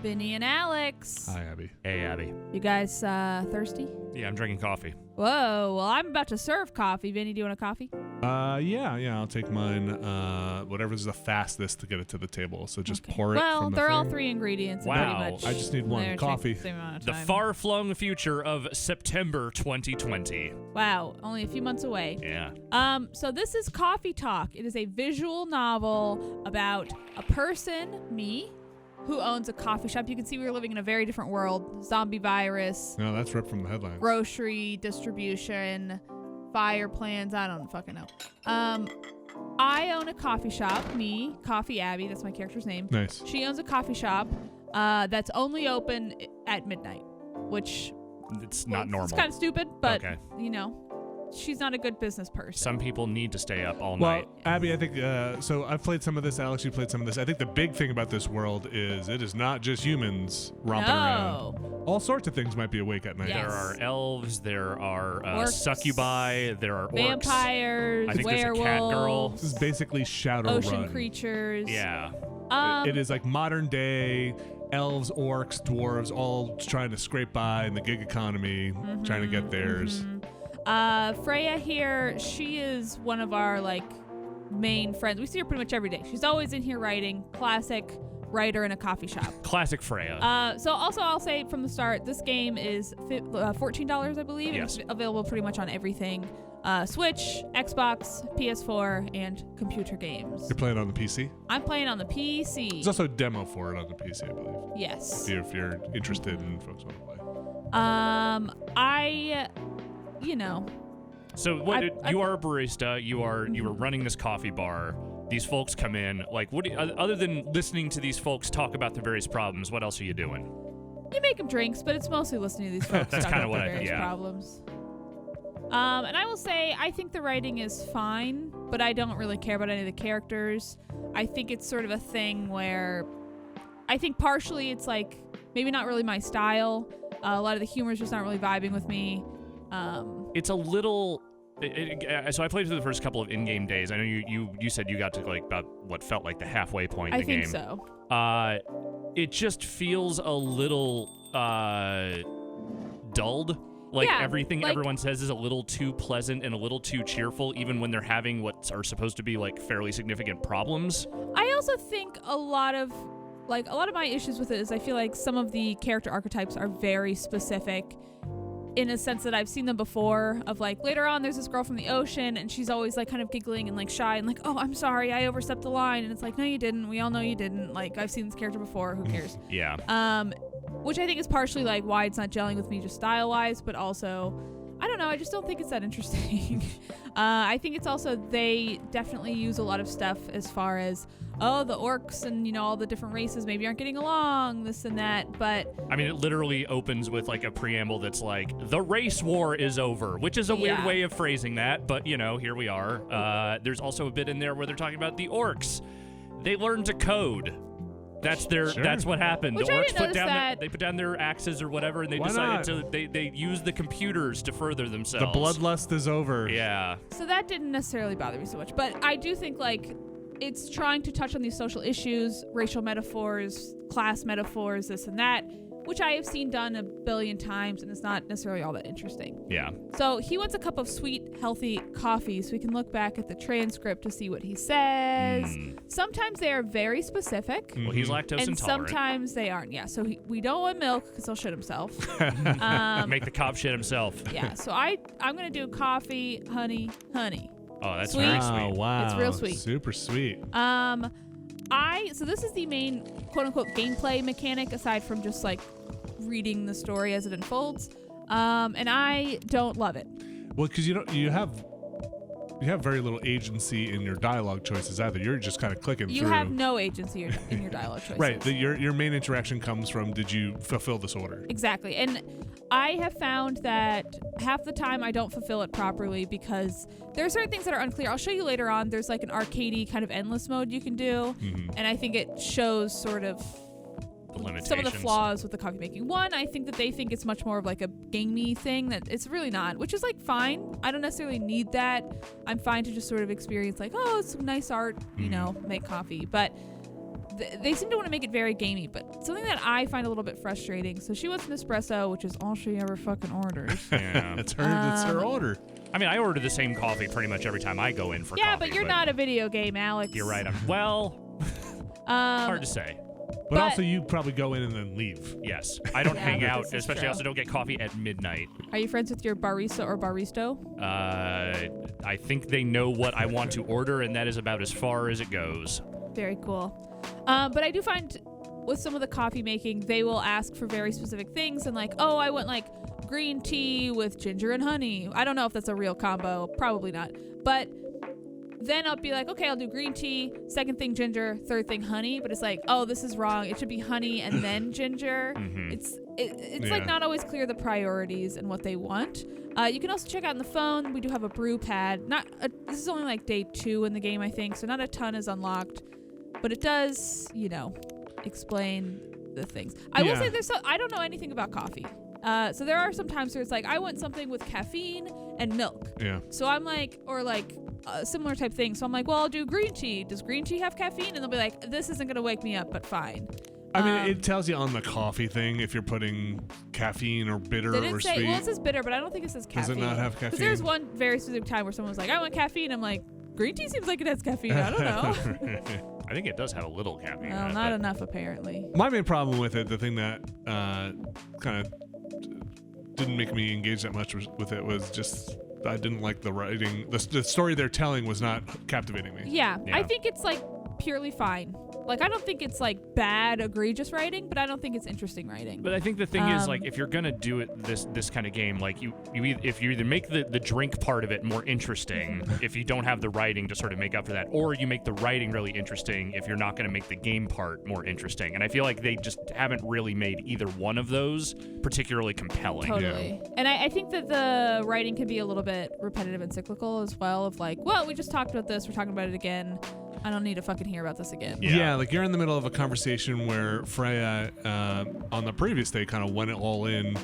Vinny and Alex. Hi, Abby. Hey, Abby. You guys thirsty? Yeah, I'm drinking coffee. Whoa, well, I'm about to serve coffee. Vinny, do you want a coffee? Yeah, I'll take mine. Whatever's the fastest to get it to the table. So just pour it Well, from the they're all thing. 3 ingredients. Wow. Pretty much I just need one. there, Coffee. takes the same amount of The time. far-flung future of September 2020. Wow, only a few months away. Yeah. So this is Coffee Talk. It is a visual novel about a person, me, who owns a coffee shop. You can see we're living in a very different world. Zombie virus, No, that's ripped from the headlines. grocery distribution, fire plans. I don't fucking know. I own a coffee shop. Me, Coffee Abby. That's my character's name. Nice. She owns a coffee shop that's only open at midnight, which It's not it's normal. kind of stupid, but Okay. she's not a good business person. Some people need to stay up all Well, night. Abby, I think, so I've played some of this. Alex, you played some of this. I think the big thing about this world is it is not just humans romping around. All sorts of things might be awake at night. Yes. There are elves, there are Orcs, succubi, there are orcs. Vampires, I think there's a cat girl. This werewolves, is basically Shadowrun. ocean creatures. Yeah. It is like modern day elves, orcs, dwarves, all trying to scrape by in the gig economy, trying to get theirs. Freya here, she is one of our main friends. We see her pretty much every day. She's always in here writing. Classic writer in a coffee shop. Classic Freya. So also I'll say from the start, this game is $14, I believe. Yes. It's available pretty much on everything. Switch, Xbox, PS4, and computer games. You're playing on the PC? I'm playing on the PC. There's also a demo for it on the PC, I believe. Yes. If you're interested and folks want to play. So you are a barista. You are running this coffee bar. These folks come in. Like, what? Other than listening to these folks talk about their various problems, what else are you doing? You make them drinks, but it's mostly listening to these folks That's talk kinda about what their I- various yeah. problems. And I will say, I think the writing is fine, but I don't really care about any of the characters. I think it's sort of a thing where I think partially it's maybe not really my style. A lot of the humor is just not really vibing with me. It's a little. So I played through the first couple of in-game days. I know you said you got to about what felt like the halfway point in the game. I think so. It just feels a little dulled. Everything everyone says is a little too pleasant and a little too cheerful, even when they're having what are supposed to be fairly significant problems. I also think a lot of my issues with it is I feel like some of the character archetypes are very specific in a sense that I've seen them before of later on there's this girl from the ocean and she's always kind of giggling and shy and oh, I'm sorry, I overstepped the line, and it's no, you didn't. We all know you didn't. I've seen this character before. Who cares? Yeah. Which I think is partially why it's not gelling with me just style-wise, but also, I don't know, I just don't think it's that interesting. I think it's also they definitely use a lot of stuff as far as, the orcs and, all the different races maybe aren't getting along, this and that, but... I mean, it literally opens with a preamble that's the race war is over, which is a weird way of phrasing that, but, here we are. There's also a bit in there where they're talking about the orcs. They learn to code. That's That's what happened. Which the orcs they put down their axes or whatever, and they decided they use the computers to further themselves. The bloodlust is over. Yeah. So that didn't necessarily bother me so much, but I do think it's trying to touch on these social issues, racial metaphors, class metaphors, this and that, which I have seen done a billion times, and it's not necessarily all that interesting. Yeah. So he wants a cup of sweet, healthy coffee, so we can look back at the transcript to see what he says. Sometimes they are very specific. Well, he's lactose and intolerant. sometimes they aren't. Yeah, so we don't want milk because he'll shit himself. Make the cop shit himself. Yeah, so I'm going to do coffee, honey. Oh, that's Sweet. very Oh, sweet. wow. It's real sweet. Super sweet. So this is the main quote-unquote gameplay mechanic aside from just reading the story as it unfolds. And I don't love it. Well, because you have very little agency in your dialogue choices either. You're just kind of clicking You through. have no agency in your dialogue choices. Right. Your main interaction comes from, did you fulfill this order? Exactly. And I have found that half the time I don't fulfill it properly because there are certain things that are unclear. I'll show you later on. There's an arcadey kind of endless mode you can do. And I think it shows sort of The limitations. some of the flaws with the coffee making. One, I think that they think it's much more of a gamey thing that it's really not, which is fine. I don't necessarily need that. I'm fine to just sort of experience it's some nice art, make coffee. But they seem to want to make it very gamey, but something that I find a little bit frustrating. So she wants an espresso, which is all she ever fucking orders. Yeah. It's her order. I mean, I order the same coffee pretty much every time I go in for Yeah, coffee. but you're not a video game, Alex. You're right. Hard to say. But also, you probably go in and then leave. Yes. I don't Yeah, hang out, this is especially true. I also don't get coffee at midnight. Are you friends with your barista or baristo? I think they know what I want to order, and that is about as far as it goes. Very cool. But I do find with some of the coffee making, they will ask for very specific things and like, oh, I want like green tea with ginger and honey. I don't know if that's a real combo. Probably not. But then I'll be like, okay, I'll do green tea, second thing ginger, third thing honey. But it's like, oh, this is wrong. It should be honey and then ginger. Mhm. It's like not always clear the priorities and what they want. You can also check out on the phone. We do have a brew pad. This is only like day 2 in the game, I think, so not a ton is unlocked, but it does, explain the things. I will say I don't know anything about coffee. So there are some times where it's like I want something with caffeine and milk. Yeah. So I'm like, or like a similar type thing. So I'm like, well, I'll do green tea. Does green tea have caffeine? And they'll be like, this isn't gonna wake me up, but fine. I mean, it tells you on the coffee thing if you're putting caffeine or bitter Did or it say? sweet. Well, it says bitter, but I don't think it says caffeine. Does it not have Because caffeine? there's one very specific time where someone was like, I want caffeine. I'm like, green tea seems like it has caffeine. I don't know. I think it does have a little caffeine. Well, in it, not but- enough apparently. My main problem with it, the thing that kind of didn't make me engage that much with it, was just I didn't like the writing. The story they're telling was not captivating me. Yeah, Yeah. I think it's like purely fine. Like I don't think it's like bad, egregious writing, but I don't think it's interesting writing. But I think the thing is, like, if you're gonna do it this kind of game, like if you either make the drink part of it more interesting, if you don't have the writing to sort of make up for that, or you make the writing really interesting if you're not gonna make the game part more interesting. And I feel like they just haven't really made either one of those particularly compelling. Totally. And I think that the writing can be a little bit repetitive and cyclical as well, of like, well, we just talked about this, we're talking about it again. I don't need to fucking hear about this again. Yeah. Like you're in the middle of a conversation where Freya, on the previous day, kind of went all in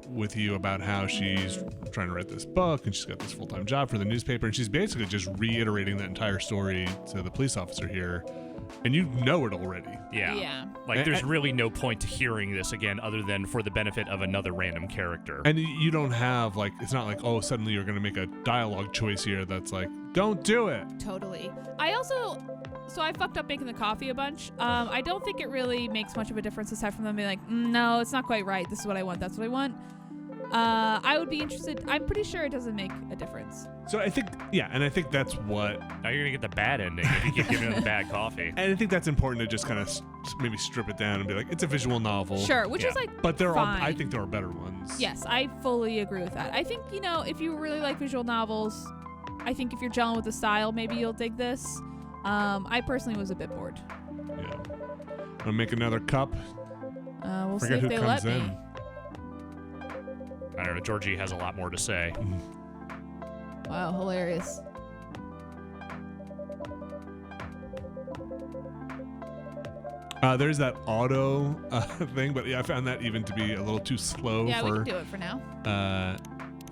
with you about how she's trying to write this book and she's got this full-time job for the newspaper, and she's basically just reiterating that entire story to the police officer here, and you know it already. Yeah. Yeah. Like, there's really no point to hearing this again other than for the benefit of another random character. And you don't have, like, it's not like, oh, suddenly you're going to make a dialogue choice here that's like, don't do it. Totally. So I fucked up making the coffee a bunch. I don't think it really makes much of a difference aside from them being like, no, it's not quite right. This is what I want. That's what I want. I would be interested. I'm pretty sure it doesn't make a difference. So I think, and I think that's what, Now you're gonna get the bad ending if you keep giving them the bad coffee. and I think that's important to just kind of maybe strip it down and be like, it's a visual novel. Sure, which Yeah. is like But there are, fine. I think there are better ones. Yes, I fully agree with that. I think, if you really like visual novels, I think if you're gelling with the style, maybe you'll dig this. I personally was a bit bored. Yeah. I'll make another cup. We'll see Forget if who they comes let in. me. I don't know. Georgie has a lot more to say. Wow, hilarious. There's that auto thing, but yeah, I found that even to be a little too slow Yeah, we for can do it for now.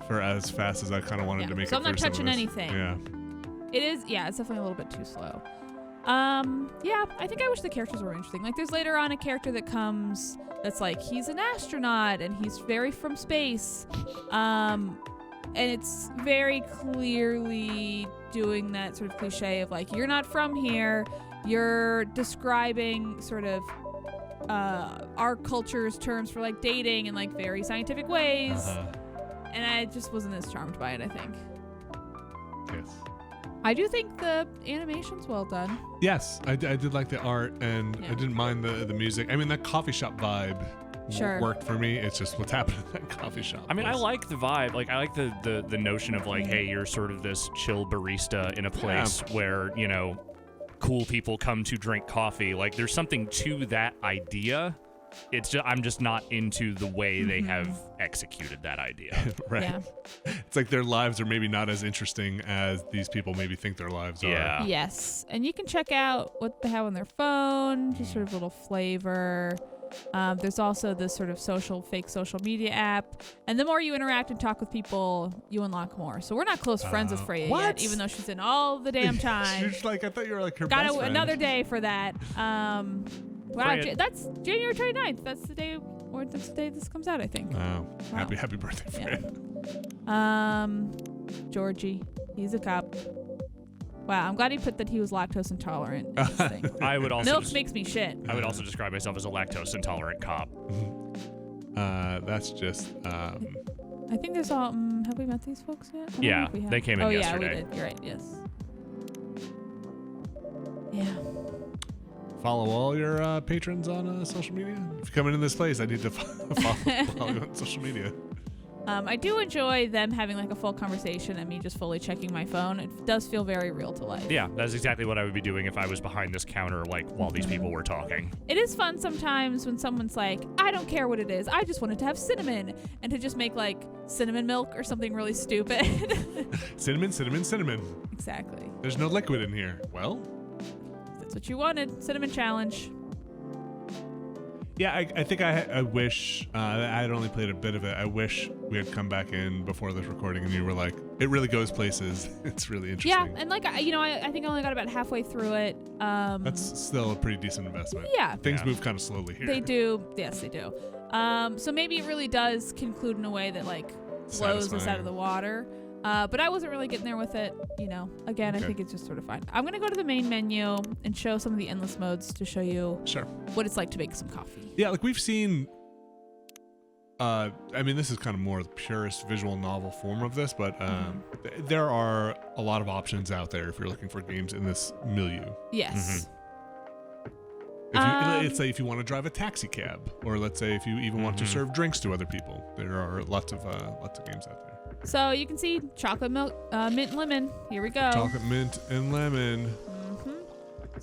for as fast as I kind of wanted Yeah, to make so it. I'm not for some of touching this. anything. Yeah. It is, it's definitely a little bit too slow. Yeah, I think I wish the characters were interesting. Like, there's later on a character that comes that's like, he's an astronaut and he's very from space. And it's very clearly doing that sort of cliche of like, you're not from here. You're describing sort of our culture's terms for like dating in like very scientific ways. And I just wasn't as charmed by it, I think. Yes. I do think the animation's well done. Yes, I did like the art, and Yeah. I didn't mind the music. I mean, that coffee shop vibe Sure. worked for me. It's just what's happening at that coffee shop. I mean, I like the vibe. Like, I like the notion of like, hey, you're sort of this chill barista in a place where, cool people come to drink coffee. Like, there's something to that idea. It's just I'm just not into the way they have executed that idea. right. Yeah. It's like their lives are maybe not as interesting as these people maybe think their lives are. Yeah. Yes. And you can check out what they have on their phone, just sort of a little flavor. There's also this sort of fake social media app. And the more you interact and talk with people, you unlock more. So we're not close friends with Freya what? yet, even though she's in all the damn time. She's like, I thought you were like her Got best friend. another day for that. Wow, Freya- that's January 29th. That's the day, or that's the day this comes out, I think. Oh, Wow. happy birthday, Freya. Georgie, he's a cop. Wow, I'm glad he put that he was lactose intolerant in this thing. I would also Milk makes me shit. I would also describe myself as a lactose intolerant cop. That's just. I think there's all. Have we met these folks yet? I don't know Yeah, if we have. they came in Oh yesterday. yeah, we did. You're right. Yes. Yeah. Follow all your patrons on social media. If you're coming in this place, I need to follow you on social media. I do enjoy them having like a full conversation and me just fully checking my phone. It does feel very real to life. Yeah, that's exactly what I would be doing if I was behind this counter, like while these people were talking. It is fun sometimes when someone's like, I don't care what it is. I just wanted to have cinnamon. And to just make like cinnamon milk or something really stupid. Cinnamon, cinnamon, cinnamon. Exactly. There's no liquid in here. Well, That's what you wanted. Cinnamon challenge. yeah, I think I wish I had only played a bit of it. I wish we had come back in before this recording and you were like, it really goes places. It's really interesting. Yeah, and like I think I only got about halfway through it. That's still a pretty decent investment. Yeah. Things Yeah. move kind of slowly here. They do. Yes, they do. So maybe it really does conclude in a way that like blows us out Satisfying. of the water. But I wasn't really getting there with it. Again, I Okay. think it's just sort of fine. I'm gonna go to the main menu and show some of the endless modes to show you Sure. what it's like to make some coffee. Yeah, like we've seen. I mean, this is kind of more the purest visual novel form of this, but there are a lot of options out there if you're looking for games in this milieu. Yes. Let's say if you want to drive a taxi cab, or let's say if you even want to serve drinks to other people, there are lots of games out there. So you can see chocolate milk, mint and lemon. Here we go. Chocolate mint and lemon.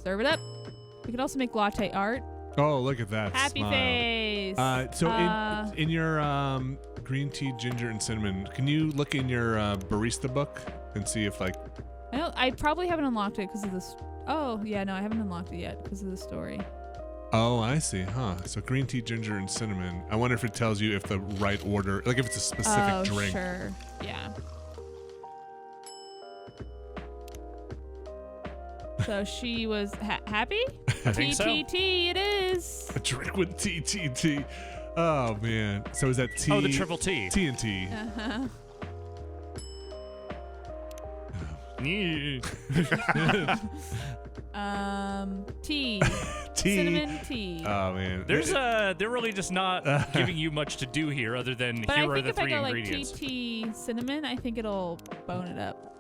Serve it up. We can also make latte art. Oh, look at that Happy smile. face. So in your green tea, ginger, and cinnamon, can you look in your barista book and see if like I probably haven't unlocked it because of this. Oh yeah, no, I haven't unlocked it yet because of the story. Oh, I see, huh? So green tea, ginger, and cinnamon. I wonder if it tells you if the right order, like if it's a specific drink. Sure. Yeah. So she was happy? I think so. TTT it is. A drink with TTT. Oh man. So is that T? Oh, the triple T. TNT. Uh-huh. Tea. Tea. Cinnamon tea. Oh man. They're really just not giving you much to do here other than but here I are think the if I three go ingredients. like TT cinnamon, I think it'll bone it up.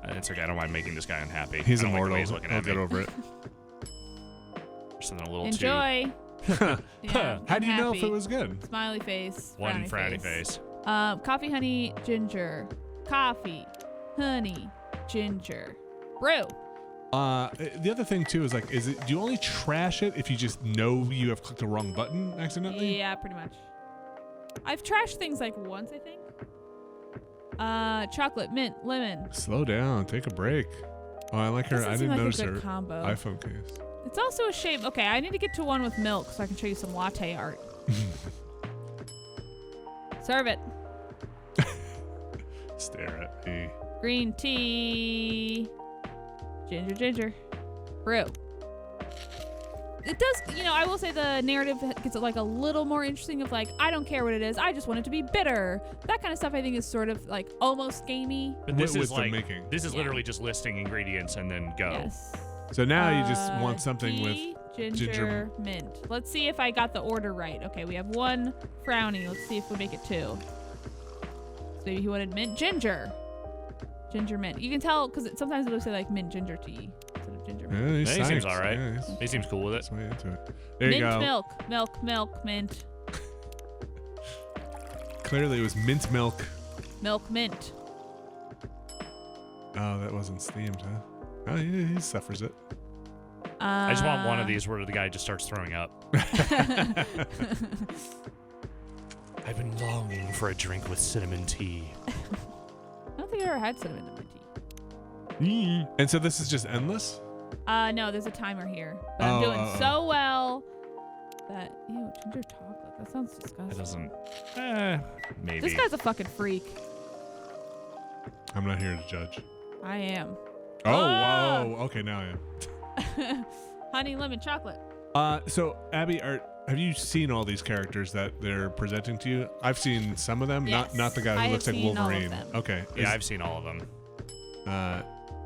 It's okay. I don't mind making this guy unhappy. He's I don't like the immortal. way he's looking I'll at get me. over it. Something a little Enjoy. Yeah, How I'm do you know if happy. it was good? Smiley face. too one frowny face. Coffee, honey, ginger. Coffee, honey, ginger. Brew. The other thing too is like, do you only trash it if you just know you have clicked the wrong button accidentally? Yeah, pretty much. I've trashed things like once, I think. Chocolate, mint, lemon. Slow down. Take a break. Oh, I like her. Doesn't I seem didn't like a notice good her combo. iPhone case. It's also a shame. Okay, I need to get to one with milk so I can show you some latte art. Serve it. Stare at me. Green tea. Ginger. Brew. It does, I will say the narrative gets like a little more interesting of like, I don't care what it is. I just want it to be bitter. That kind of stuff I think is sort of like almost gamey. But this With is the like making. this is Yeah. literally just listing ingredients and then go. Yes. So now you just want something tea, with ginger, mint. Let's see if I got the order right. Okay, we have one frowny. Let's see if we make it two. So maybe he wanted mint ginger. Ginger mint. You can tell because sometimes it'll say like mint ginger tea instead of ginger mint. Yeah, he's He seems psyched. all right. Yeah, He seems cool with it. he's way into it. There Mint you go. milk, mint. Clearly it was mint milk. Milk mint. Oh, that wasn't steamed, huh? Oh, he suffers it. I just want one of these where the guy just starts throwing up. I've been longing for a drink with cinnamon tea. I don't think I ever had cinnamon in my tea. And so this is just endless? No, there's a timer here. But I'm doing so well. that. Ew, ginger chocolate. That sounds disgusting. That doesn't. Maybe. This guy's a fucking freak. I'm not here to judge. I am. Oh, Ah! whoa. Okay, now I am. Honey lemon chocolate. So Abby, have you seen all these characters that they're presenting to you? I've seen some of them, Yes, not the guy I who have looks like seen all of Wolverine. them. Okay. Yeah, I've seen all of them. I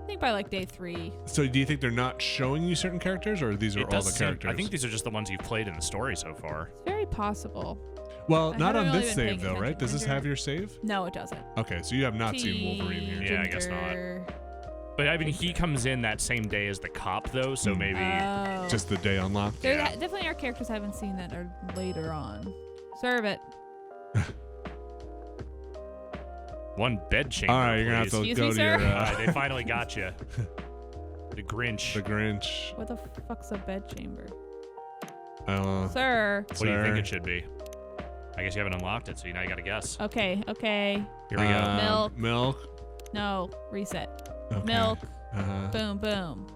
think by like day 3. So do you think they're not showing you certain characters, or these are It all does the seem- characters? I think these are just the ones you've played in the story so far. It's very possible. Well, I not haven't on really this been save paying though, right? Does this attention. have your save? No, it doesn't. Okay, so you have not seen Wolverine here. Yeah, I guess not. Ginger. But I mean, he comes in that same day as the cop, though, so maybe. Oh. Just the day unlocked. There Yeah. definitely are characters I haven't seen that are later on. Serve it. One bed chamber. All right, you're gonna have please. to Excuse go me, to sir? your All right, they finally got you. The Grinch. the Grinch. What the fuck's a bedchamber? Sir. Sir. What do you think it should be? I guess you haven't unlocked it, so now you gotta guess. Okay, okay. Here we go. Milk. Milk. No, reset. Okay. Milk. Uh-huh. Boom, boom.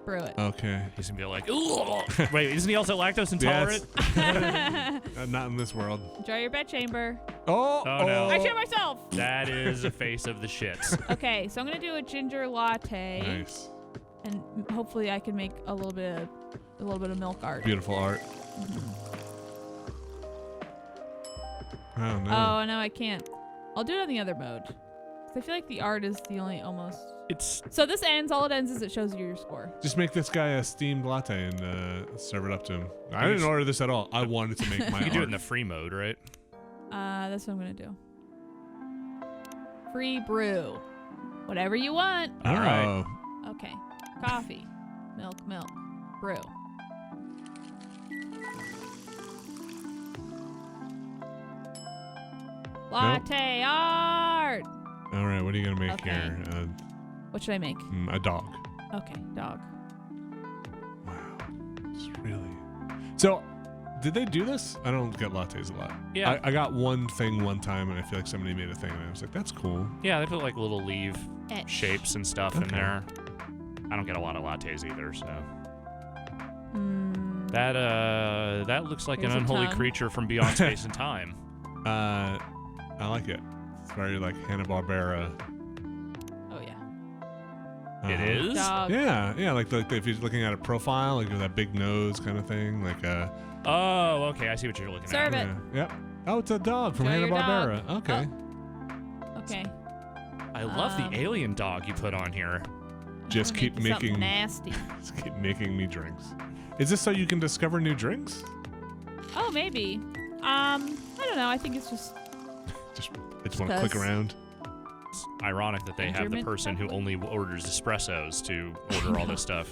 Brew it. Okay. He's gonna be like, "Ugh." Wait, isn't he also lactose intolerant? Not in this world. Enjoy your bedchamber. Oh, Oh, no. I shit myself. That is a face of the shits. Okay, so I'm gonna do a ginger latte, Nice. and hopefully I can make a little bit of milk art. Beautiful art. Oh no. Oh no, I can't. I'll do it on the other mode. 'Cause I feel like the art is the only almost. It's So this ends. All it ends is it shows you your score. Just make this guy a steamed latte and serve it up to him. I didn't just- order this at all. I wanted to make my you can do it art. in the free mode, right? That's what I'm gonna do. Free brew, whatever you want. All right. Oh. Okay, coffee, milk, brew. Latte art. All right. What are you gonna make Okay. here? What should I make? A dog. Okay, dog. Wow. It's really. So, did they do this? I don't get lattes a lot. Yeah. I got one thing one time, and I feel like somebody made a thing, and I was like, "That's cool." Yeah, they put like little leaf Etch. shapes and stuff in Okay. there. I don't get a lot of lattes either, so Mm, that looks like Here's an a unholy tongue. creature from beyond space and time. I like it. It's very like Hanna-Barbera. oh yeah. It is. Dog. Yeah, like if you're looking at a profile, like with that big nose kind of thing, like Oh, okay. I see what you're looking Serve at. it. Yep. Oh, it's a dog from Enjoy your Hanna-Barbera. dog. Okay. Okay. I love the alien dog you put on here. Just I'm gonna keep make you something making- nasty. Just keep making me drinks. Is this so you can discover new drinks? Oh, maybe. I don't know. I think it's just. I just want to click 'Cause- around. It's ironic that they have the German person who chocolate? only orders espressos to order all this stuff.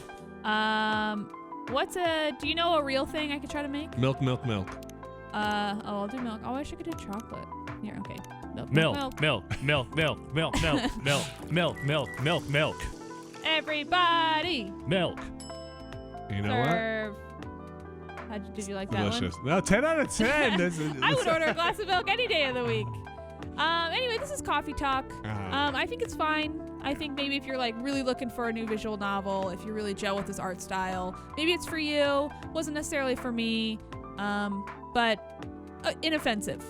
What's a? Do you know a real thing I could try to make? Milk. Oh, I'll do milk. Oh, I wish I could do chocolate. Here, okay. Milk. Milk. Everybody, Milk. You know serve. Did you like that Delicious. No, 10 out of 10. one? I would order a glass of milk any day of the week. Anyway, this is Coffee Talk. I think it's fine. I think maybe if you're like really looking for a new visual novel, if you really gel with this art style, maybe it's for you. Wasn't necessarily for me, but inoffensive.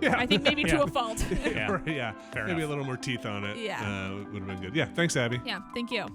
Yeah. I think maybe to Yeah. a fault. Yeah. yeah. Fair Maybe enough. a little more teeth on it. Yeah. Would have been good. Yeah. Thanks, Abby. Yeah, thank you.